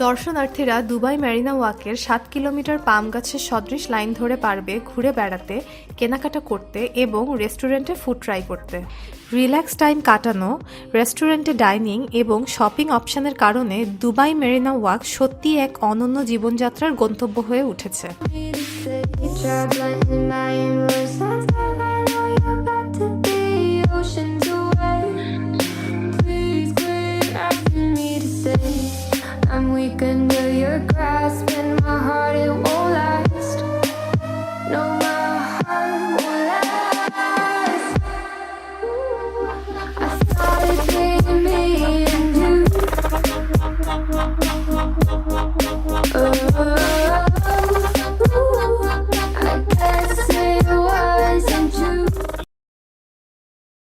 দর্শনার্থীরা Dubai Marina ওয়াকের 7 kilometre পাম গাছের সদৃশ লাইন ধরে পারবে ঘুরে বেড়াতে, কেনাকাটা করতে এবং রেস্টুরেন্টে ফুড ট্রাই করতে। রিল্যাক্স টাইম কাটানো, রেস্টুরেন্টে ডাইনিং এবং শপিং অপশনের কারণে দুবাই মেরিনা ওয়াক সত্যিই এক অনন্য জীবনযাত্রার গন্তব্য হয়ে উঠেছে।